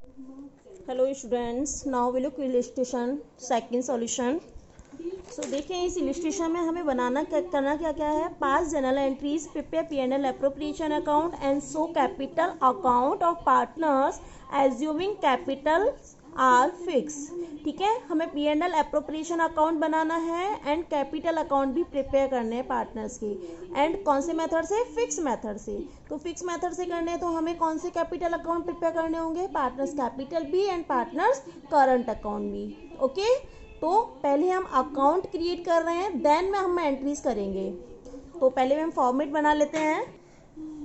Hello students, now we look illustration second solution. So देखें, इस illustration में हमें करना क्या क्या है। Pass general entries, prepare P&L appropriation account and show capital account of partners assuming capital are fixed. ठीक है, हमें P&L अप्रोप्रिएशन अकाउंट बनाना है एंड कैपिटल अकाउंट भी प्रिपेयर करने हैं पार्टनर्स की। एंड कौन से मेथड से? फिक्स मेथड से। तो फिक्स मेथड से करने हैं तो हमें कौन से कैपिटल अकाउंट प्रिपेयर करने होंगे? पार्टनर्स कैपिटल भी एंड पार्टनर्स करंट अकाउंट भी। ओके, तो पहले हम अकाउंट क्रिएट कर रहे हैं, देन में हम एंट्रीज करेंगे। तो पहले हम फॉर्मेट बना लेते हैं।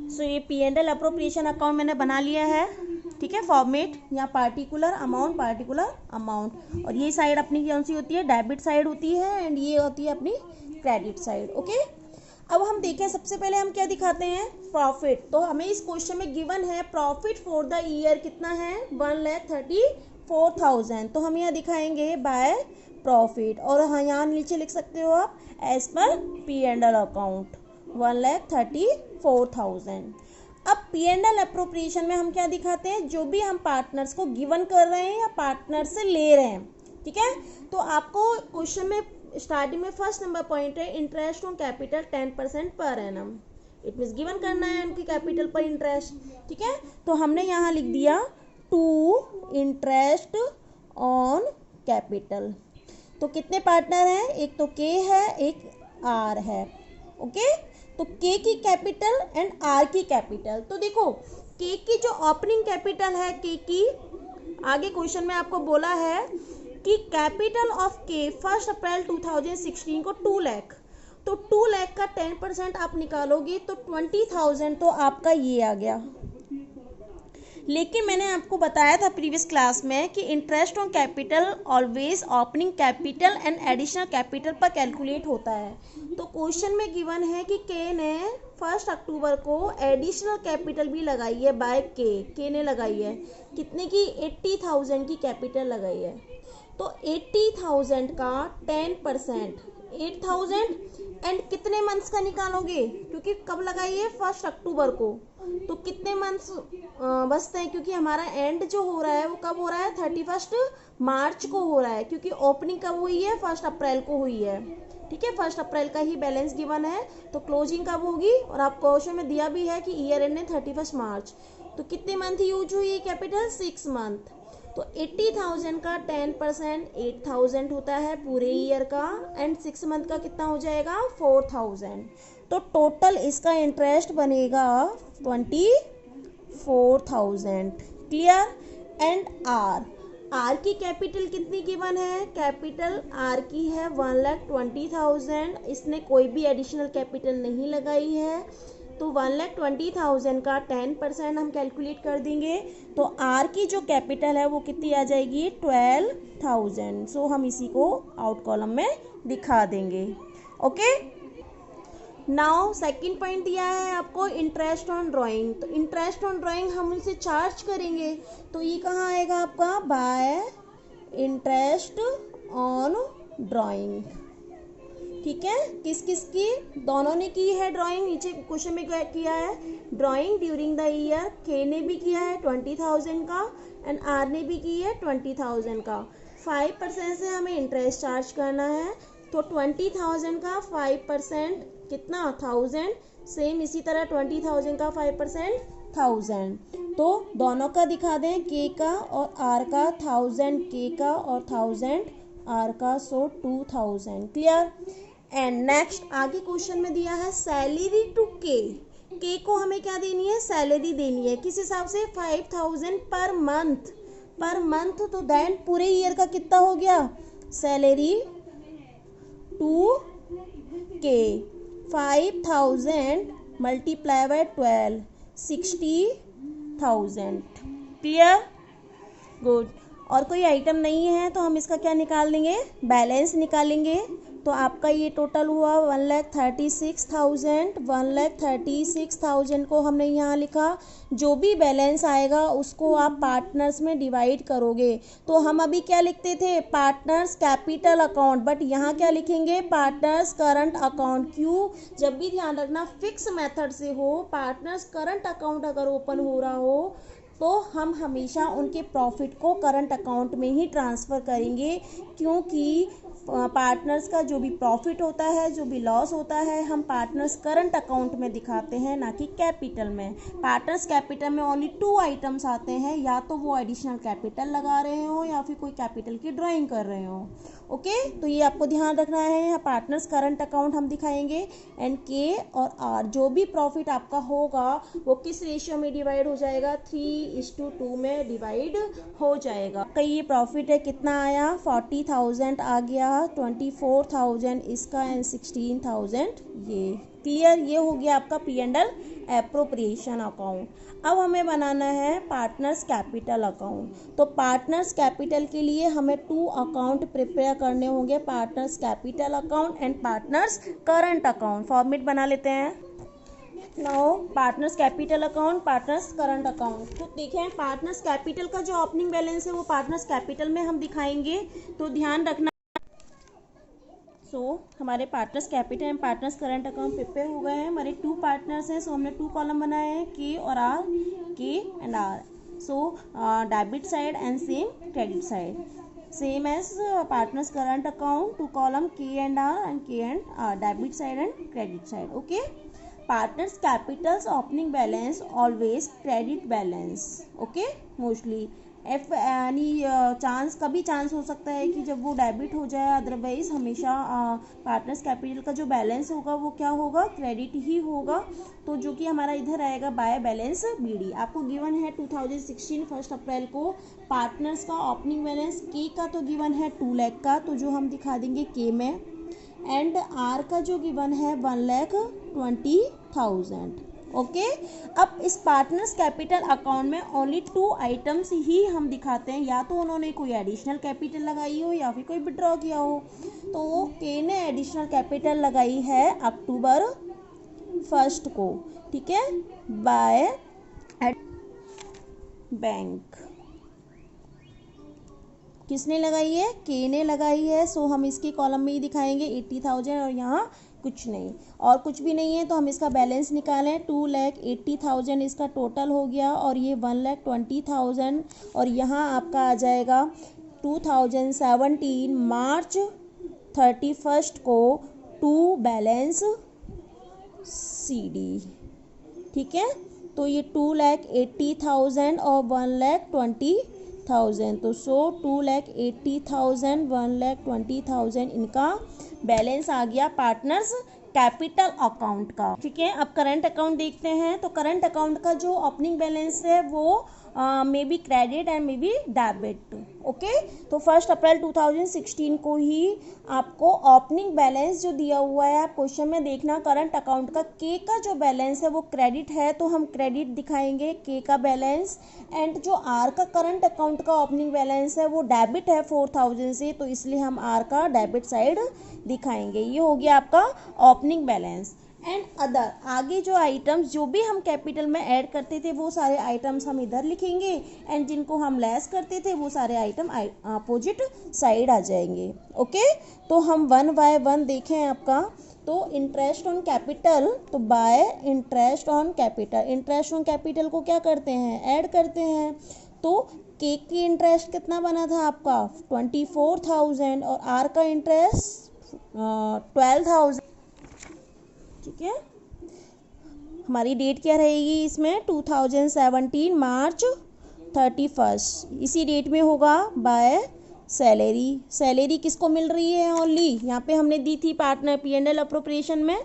सो ये P&L अप्रोप्रिएशन अकाउंट मैंने बना लिया है। ठीक है, फॉर्मेट या पार्टिकुलर अमाउंट, और ये साइड अपनी कौन सी होती है? डेबिट साइड होती है, एंड ये होती है अपनी क्रेडिट साइड। ओके, अब हम देखें, सबसे पहले हम क्या दिखाते हैं? प्रॉफिट। तो हमें इस क्वेश्चन में गिवन है प्रॉफिट फॉर द ईयर कितना है? 1,34,000। तो हम यहाँ दिखाएंगे बाय प्रॉफिट, और हाँ यहाँ नीचे लिख सकते हो आप एज पर P&L अकाउंट 1,34,000। अब P&L अप्रोप्रिएशन में हम क्या दिखाते हैं? जो भी हम पार्टनर्स को गिवन कर रहे हैं या पार्टनर से ले रहे हैं। ठीक है, तो आपको क्वेश्चन में स्टार्टिंग में फर्स्ट नंबर पॉइंट है interest on capital 10% per annum. It means given करना है उनकी कैपिटल पर इंटरेस्ट। ठीक है, तो हमने यहाँ लिख दिया टू इंटरेस्ट ऑन कैपिटल। तो कितने पार्टनर हैं? एक तो के है, एक आर है। ओके, तो के की कैपिटल एंड आर की कैपिटल। तो देखो, के की जो ओपनिंग कैपिटल है, के की आगे क्वेश्चन में आपको बोला है कि कैपिटल ऑफ के 1 अप्रैल 2016 को 2 लाख। तो 2 लाख का 10% आप निकालोगे तो 20,000 तो आपका ये आ गया। लेकिन मैंने आपको बताया था प्रीवियस क्लास में कि interest on capital always opening capital and additional capital पर कैलकुलेट होता है। तो क्वेश्चन में गिवन है कि के ने 1 अक्टूबर को एडिशनल कैपिटल भी लगाई है बाय के ने लगाई है। कितने की? 80,000 की कैपिटल लगाई है। तो 80,000 का 10% 8,000 एंड कितने मंथ्स का निकालोगे? क्योंकि कब लगाई है? 1 अक्टूबर को। तो कितने मंथ्स बचते हैं? क्योंकि हमारा एंड जो हो रहा है वो कब हो रहा है? 31 मार्च को हो रहा है, क्योंकि ओपनिंग कब हुई है? 1 अप्रैल को हुई है। ठीक है, 1 अप्रैल का ही बैलेंस गिवन है। तो क्लोजिंग कब होगी? और आपको क्वेश्चन में दिया भी है कि ईयर एंड है 31 मार्च। तो कितने मंथ यूज हुई है कैपिटल? 6 मंथ। तो 80,000 का 10% 8,000 होता है पूरे ईयर का, एंड 6 मंथ का कितना हो जाएगा? 4,000। तो टोटल इसका इंटरेस्ट बनेगा 24,000। क्लियर? एंड आर की कैपिटल कितनी गिवन है? कैपिटल आर की है 1,20,000। इसने कोई भी एडिशनल कैपिटल नहीं लगाई है। तो 1,20,000 का 10% हम कैलकुलेट कर देंगे, तो आर की जो कैपिटल है वो कितनी आ जाएगी? 12,000। सो हम इसी को आउट कॉलम में दिखा देंगे। ओके, नाउ सेकंड पॉइंट दिया है आपको इंटरेस्ट ऑन ड्राइंग। तो इंटरेस्ट ऑन ड्राइंग हम उनसे चार्ज करेंगे, तो ये कहाँ आएगा आपका? Bye interest on drawing. ठीक है, किस किस की? दोनों ने की है ड्राइंग। नीचे क्वेश्चन में किया है ड्राइंग ड्यूरिंग द ईयर। के ने भी किया है 20,000 का, एंड आर ने भी की है 20,000 का। 5% से हमें इंटरेस्ट चार्ज करना है। तो 20,000 का 5% कितना? 1,000। सेम इसी तरह 20,000 का 5% 1,000। तो दोनों का दिखा दें, के का और आर का। 1,000 के का और 1,000 आर का, सो 2,000। क्लियर? एंड नेक्स्ट आगे क्वेश्चन में दिया है सैलरी टू के को हमें क्या देनी है? सैलरी देनी है। किस हिसाब से? 5,000 पर मंथ। तो देन पूरे ईयर का कितना हो गया? सैलरी टू के 5,000 मल्टीप्लाई बाय 12 60,000। क्लियर? गुड। और कोई आइटम नहीं है तो हम इसका क्या निकाल देंगे? बैलेंस निकालेंगे। तो आपका ये टोटल हुआ 1,36,000। 1,36,000 को हमने यहाँ लिखा। जो भी बैलेंस आएगा उसको आप पार्टनर्स में डिवाइड करोगे। तो हम अभी क्या लिखते थे? पार्टनर्स कैपिटल अकाउंट, बट यहाँ क्या लिखेंगे? Partners current account. क्यों? जब भी ध्यान रखना फिक्स मेथड से हो, पार्टनर्स करंट अकाउंट अगर ओपन हो रहा हो तो हम हमेशा उनके प्रॉफिट को करंट अकाउंट में ही ट्रांसफ़र करेंगे, क्योंकि पार्टनर्स का जो भी प्रॉफिट होता है, जो भी लॉस होता है, हम पार्टनर्स करंट अकाउंट में दिखाते हैं, ना कि कैपिटल में। पार्टनर्स कैपिटल में ओनली 2 आइटम्स आते हैं, या तो वो एडिशनल कैपिटल लगा रहे हो या फिर कोई कैपिटल की ड्राइंग कर रहे हो। ओके, तो ये आपको ध्यान रखना है। यहाँ पार्टनर्स करंट अकाउंट हम दिखाएंगे, एंड के और आर जो भी प्रॉफिट आपका होगा वो किस रेशियो में डिवाइड हो जाएगा, 3:2 में डिवाइड हो जाएगा। कई ये प्रॉफिट है कितना आया, 40,000 आ गया, 24,000 इसका एंड 16,000 ये। क्लियर, ये हो गया आपका P&L एप्रोप्रिएशन अकाउंट। अब हमें बनाना है पार्टनर्स कैपिटल अकाउंट। तो पार्टनर्स कैपिटल के लिए हमें 2 अकाउंट प्रिपेयर करने होंगे, partners capital account and partners current account. Format बना लेते हैं। Now partners capital account, partners current account. तो देखें, पार्टनर्स कैपिटल का जो ओपनिंग बैलेंस है वो पार्टनर्स कैपिटल में हम दिखाएंगे, तो ध्यान रखना। हमारे partners capital and partners current account prepare हो गए हैं। हमारे 2 पार्टनर्स हैं, सो हमने 2 कॉलम बनाए हैं, के और R, K and R. So debit side and same credit side, same as partners current account, 2 column K and R, debit side and credit side. Okay, partners capitals opening balance always credit balance. Okay, mostly F यानी chance, कभी chance हो सकता है कि जब वो debit हो जाए, अदरवाइज हमेशा पार्टनर्स कैपिटल का जो बैलेंस होगा वो क्या होगा, क्रेडिट ही होगा। तो जो कि हमारा इधर आएगा बाय बैलेंस BD। आपको गिवन है 2016 1 अप्रैल को पार्टनर्स का ओपनिंग बैलेंस। के का तो गिवन है 2 लाख का, तो जो हम दिखा देंगे के में, एंड आर का जो गिवन है 1,20,000। ओके, अब इस पार्टनर्स कैपिटल अकाउंट में ओनली 2 आइटम्स ही हम दिखाते हैं, या तो उन्होंने कोई एडिशनल कैपिटल लगाई हो या फिर कोई विड्रॉ किया हो। तो के ने एडिशनल कैपिटल लगाई है अक्टूबर 1 को, ठीक है, बाय बैंक। किसने लगाई है, के ने लगाई है। सो हम इसके कॉलम में ही दिखाएंगे 80,000, और यहाँ कुछ नहीं, और कुछ भी नहीं है, तो हम इसका बैलेंस निकालें। 2,80,000 इसका टोटल हो गया, और ये 1,20,000, और यहाँ आपका आ जाएगा 2017 मार्च 31 को टू बैलेंस CD। ठीक है, तो ये 2,80,000 और 1,20,000, तो 2,80,000 1,20,000 इनका बैलेंस आ गया पार्टनर्स कैपिटल अकाउंट का। ठीक है, अब करंट अकाउंट देखते हैं। तो करंट अकाउंट का जो ओपनिंग बैलेंस है वो may be credit and may be debit. Okay, तो 1 अप्रैल 2016 को ही आपको ओपनिंग बैलेंस जो दिया हुआ है, आप क्वेश्चन में देखना, करंट अकाउंट का के का जो बैलेंस है वो क्रेडिट है, तो हम क्रेडिट दिखाएंगे के का बैलेंस। एंड जो आर का करंट अकाउंट का ओपनिंग बैलेंस है वो डेबिट है 4,000 से, तो इसलिए हम आर का डेबिट साइड दिखाएंगे। ये हो गया आपका ओपनिंग बैलेंस। एंड अदर, आगे जो आइटम्स जो भी हम कैपिटल में ऐड करते थे वो सारे आइटम्स हम इधर लिखेंगे, एंड जिनको हम लेस करते थे वो सारे आइटम अपोजिट साइड आ जाएंगे। ओके, तो हम 1 बाय 1 देखें आपका। तो इंटरेस्ट ऑन कैपिटल, तो bye interest on capital, interest on capital को क्या करते हैं, ऐड करते हैं। तो के की इंटरेस्ट कितना बना था आपका 24,000, और आर का इंटरेस्ट 12,000। ठीक है, हमारी डेट क्या रहेगी इसमें, 2017 मार्च 31, इसी डेट में होगा बाय सैलरी। सैलरी किसको मिल रही है, ओनली यहाँ पे हमने दी थी पार्टनर P&L अप्रोप्रिएशन में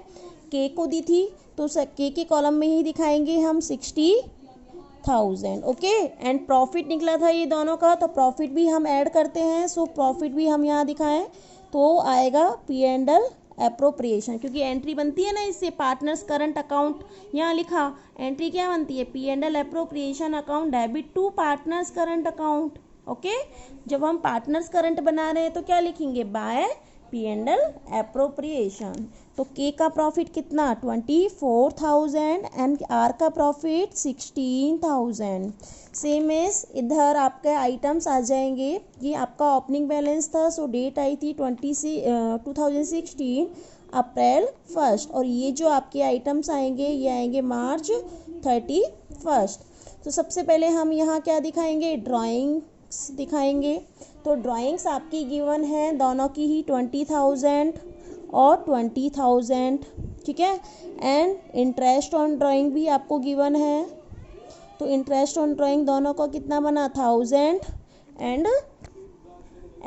के को दी थी, तो के के कॉलम में ही दिखाएंगे हम 60,000। ओके, एंड प्रॉफिट निकला था ये दोनों का, तो प्रॉफिट भी हम ऐड करते हैं। सो प्रॉफिट भी हम यहाँ दिखाएं तो आएगा P&L एप्रोप्रिएशन, क्योंकि एंट्री बनती है ना इससे, पार्टनर्स करंट अकाउंट यहाँ लिखा, एंट्री क्या बनती है, P&L appropriation account debit to partners current account. Okay, जब हम पार्टनर्स करंट बना रहे हैं तो क्या लिखेंगे, बाय P&L एप्रोप्रिएशन। तो के का प्रॉफिट कितना 24,000 एंड आर का प्रॉफिट 16,000। सेम एज इधर आपके आइटम्स आ जाएंगे। ये आपका ओपनिंग बैलेंस था, सो डेट आई थी 2016 अप्रैल 1, और ये जो आपके आइटम्स आएंगे ये आएंगे मार्च 31। तो सबसे पहले हम यहाँ क्या दिखाएंगे, ड्राइंग्स दिखाएंगे। तो ड्राइंग्स आपकी गिवन है दोनों की ही 20,000 और 20,000, ठीक है। एंड इंटरेस्ट ऑन ड्राइंग भी आपको गिवन है, तो इंटरेस्ट ऑन ड्राइंग दोनों का कितना बना, 1000 एंड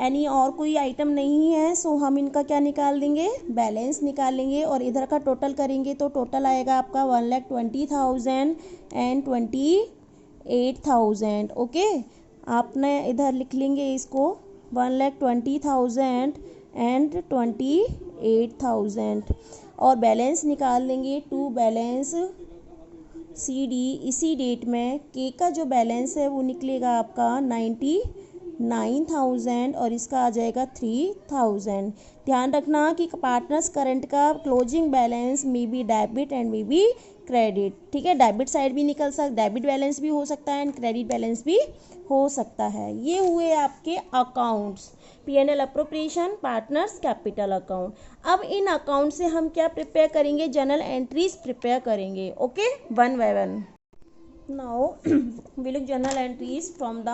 एनी और कोई आइटम नहीं है, सो हम इनका क्या निकाल देंगे, बैलेंस निकाल लेंगे और इधर का टोटल करेंगे तो टोटल आएगा आपका 1,20,000 एंड 28,000। ओके, आपने इधर लिख लेंगे इसको 1,20,000 एंड 28,000 और बैलेंस निकाल लेंगे टू बैलेंस CD। इसी डेट में के का जो बैलेंस है वो निकलेगा आपका 99,000 और इसका आ जाएगा 3,000। ध्यान रखना कि पार्टनर्स करंट का closing balance may be debit and may be credit, ठीक है। डेबिट साइड भी निकल सकता, डेबिट बैलेंस भी हो सकता है एंड क्रेडिट बैलेंस भी हो सकता है। ये हुए आपके accounts, P&L appropriation, partners capital account. अब इन अकाउंट से हम क्या प्रिपेयर करेंगे, जर्नल एंट्रीज प्रिपेयर करेंगे। Okay, one by one. Now we look journal entries from the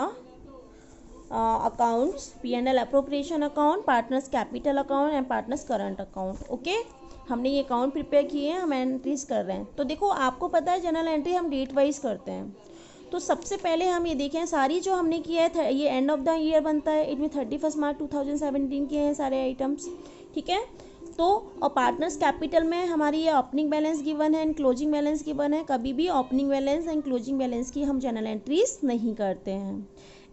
accounts, P&L appropriation account, partners capital account and partners current account. Okay, हमने ये account prepare किए हैं, हम एंट्रीज कर रहे हैं। तो देखो आपको पता है जर्नल एंट्री हम डेट वाइज करते हैं। तो सबसे पहले हम ये देखें, सारी जो हमने किया है ये एंड ऑफ द ईयर बनता है, इनमें 31 मार्च 2017 के हैं सारे आइटम्स, ठीक है। तो और पार्टनर्स कैपिटल में हमारी ये ओपनिंग बैलेंस गिवन है एंड क्लोजिंग बैलेंस गिवन है। कभी भी opening balance and closing balance की हम जर्नल एंट्रीज नहीं करते हैं।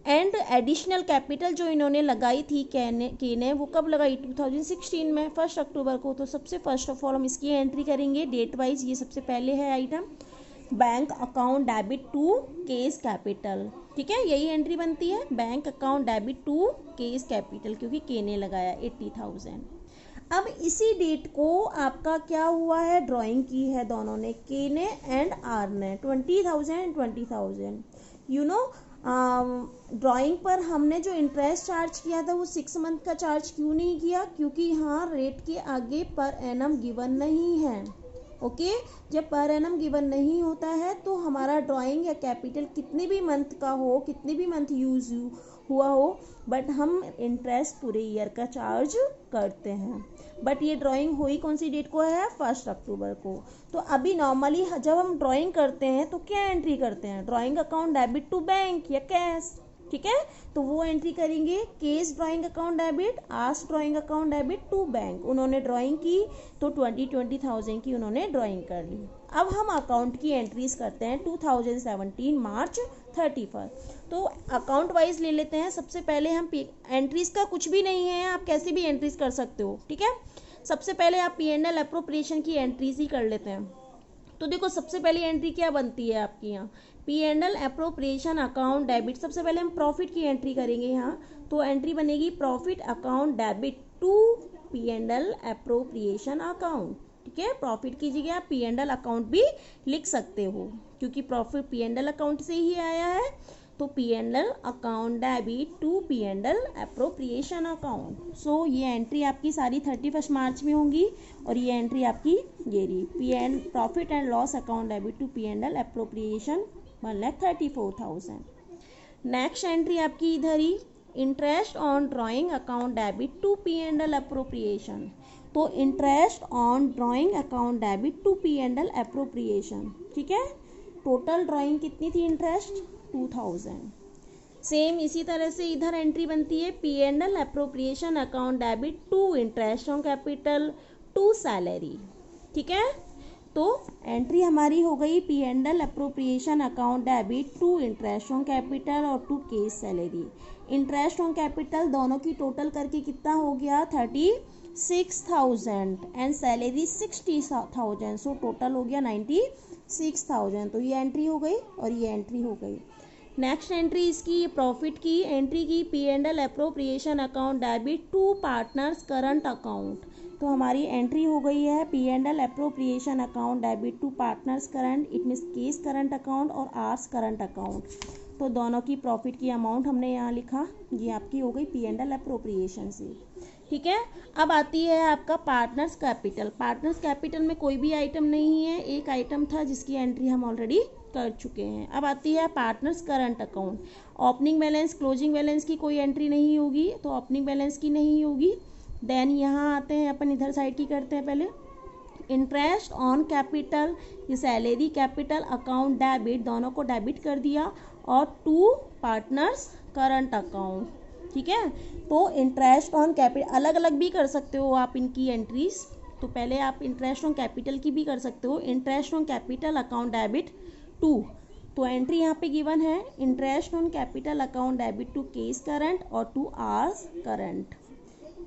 एंड एडिशनल कैपिटल जो इन्होंने लगाई थी के ने वो कब लगाई, 2016 में 1 अक्टूबर को। तो सबसे फर्स्ट ऑफ ऑल हम इसकी एंट्री करेंगे डेट वाइज। ये सबसे पहले है item, bank account debit to K's capital, ठीक है, यही एंट्री बनती है, bank account debit to K's capital, क्योंकि के ने लगाया 80,000। अब इसी डेट को आपका क्या हुआ है, ड्राइंग की है दोनों ने, के ने एंड आर ने, 20,000 20,000। यू नो ड्राइंग पर हमने जो इंटरेस्ट चार्ज किया था वो 6 मंथ का चार्ज क्यों नहीं किया, क्योंकि यहाँ रेट के आगे पर एनम गिवन नहीं है। ओके, जब पर एनम गिवन नहीं होता है तो हमारा ड्राइंग या कैपिटल कितने भी मंथ का हो, कितने भी मंथ यूज हुआ हो, बट हम इंटरेस्ट पूरे ईयर का चार्ज करते हैं। बट ये ड्राइंग हुई कौन सी डेट को है, 1 अक्टूबर को। तो अभी नॉर्मली जब हम ड्राइंग करते हैं तो क्या एंट्री करते हैं, drawing account debit to bank या कैश, ठीक है। तो वो एंट्री करेंगे, K's drawing account debit, as drawing account debit to bank. उन्होंने ड्राइंग की तो 20,000 की उन्होंने ड्राइंग कर ली। अब हम अकाउंट की एंट्रीज करते हैं 2017 मार्च 31। तो अकाउंट वाइज ले लेते हैं। सबसे पहले हम एंट्रीज का कुछ भी नहीं है, आप कैसे भी एंट्रीज कर सकते हो, ठीक है। सबसे पहले आप P&L अप्रोप्रिएशन की एंट्रीज ही कर लेते हैं। तो देखो सबसे पहली एंट्री क्या बनती है आपकी यहाँ, P&L अप्रोप्रिएशन अकाउंट डेबिट। सबसे पहले हम प्रॉफिट की एंट्री करेंगे यहाँ, तो एंट्री बनेगी profit account debit to P&L appropriation account, ठीक है। प्रॉफिट की जगह आप P&L अकाउंट भी लिख सकते हो, क्योंकि प्रॉफिट P&L अकाउंट से ही आया है। तो P&L account debit to P&L appropriation account. So ये एंट्री आपकी सारी 31 मार्च में होंगी और ये एंट्री आपकी ये रही, profit and loss account debit to P&L appropriation 1,34,000। Next entry आपकी इधर ही, interest on drawing account debit to P&L appropriation. तो interest on drawing account debit to P&L appropriation, ठीक है। टोटल ड्राइंग कितनी थी इंटरेस्ट, 2,000। सेम इसी तरह से इधर एंट्री बनती है P&L appropriation account debit to interest on capital to salary, ठीक है। तो एंट्री हमारी हो गई P&L appropriation account debit to interest on capital और to K's salary. Interest on capital दोनों की टोटल करके कितना हो गया, 36,000 एंड सैलरी 60,000। सो टोटल हो गया 96,000। तो ये एंट्री हो गई और ये एंट्री हो गई। नेक्स्ट एंट्री इसकी प्रॉफिट की एंट्री की, P&L appropriation account debit to partners current account. तो हमारी एंट्री हो गई है P&L appropriation account debit to partners current, it means K's current account और आर्स करंट अकाउंट। तो दोनों की प्रॉफिट की अमाउंट हमने यहाँ लिखा, ये आपकी हो गई P&L अप्रोप्रिएशन से, ठीक है। अब आती है आपका पार्टनर्स कैपिटल। पार्टनर्स कैपिटल में कोई भी आइटम नहीं है, एक आइटम था जिसकी एंट्री हम ऑलरेडी कर चुके हैं। अब आती है partners current account. Opening balance, closing balance की कोई एंट्री नहीं होगी, तो ओपनिंग बैलेंस की नहीं होगी। देन यहाँ आते हैं अपन इधर साइड की करते हैं पहले। इंटरेस्ट ऑन कैपिटल, ये सैलरी कैपिटल अकाउंट डेबिट, दोनों को डेबिट कर दिया, और टू पार्टनर्स करंट अकाउंट, ठीक है। तो इंटरेस्ट ऑन कैपिटल अलग अलग भी कर सकते हो आप इनकी एंट्रीज। तो पहले आप इंटरेस्ट ऑन कैपिटल की भी कर सकते हो, interest on capital account debit to, तो एंट्री यहाँ पे गिवन है interest on capital account debit to K's current और टू आर्स करंट।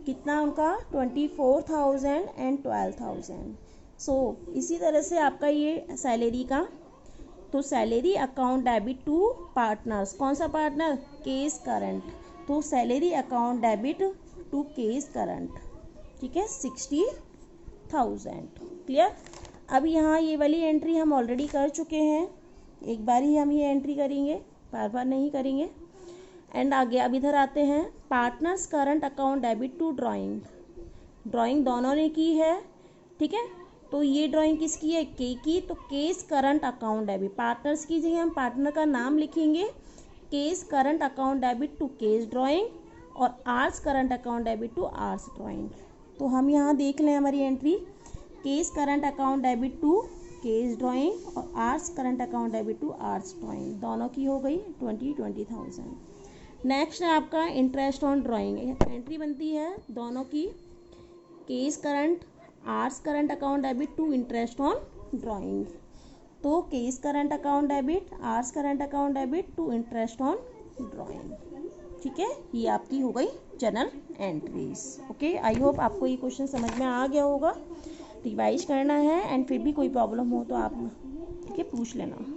कितना उनका 24,000 एंड 12,000। सो इसी तरह से आपका ये सैलरी का, तो salary account debit to partners, कौन सा पार्टनर, केस करंट, तो salary account debit to K's current, ठीक है, 60,000। क्लियर। अब यहाँ ये वाली एंट्री हम ऑलरेडी कर चुके हैं, एक बार ही हम ये एंट्री करेंगे, बार बार नहीं करेंगे। एंड आगे अब इधर आते हैं partners current account debit to drawing, drawing दोनों ने की है, ठीक है। तो ये ड्राइंग किसकी है, के की, तो K's current account debit, partners की जगह हम पार्टनर का नाम लिखेंगे, K's current account debit to K's drawing, और R's current account debit to R's drawing. तो हम यहाँ देख लें हमारी एंट्री, K's current account debit to K's drawing और R's current account debit to R's drawing, दोनों की हो गई 20,000। नेक्स्ट है आपका इंटरेस्ट ऑन ड्राइंग, एंट्री बनती है दोनों की, K's current R's current account debit to interest on drawing, तो K's current account debit R's current account debit to interest on drawing, ठीक है। ये आपकी हो गई general entries. Okay, I hope आपको ये क्वेश्चन समझ में आ गया होगा। रिवाइज करना है, एंड फिर भी कोई प्रॉब्लम हो तो आप, ठीक है, पूछ लेना।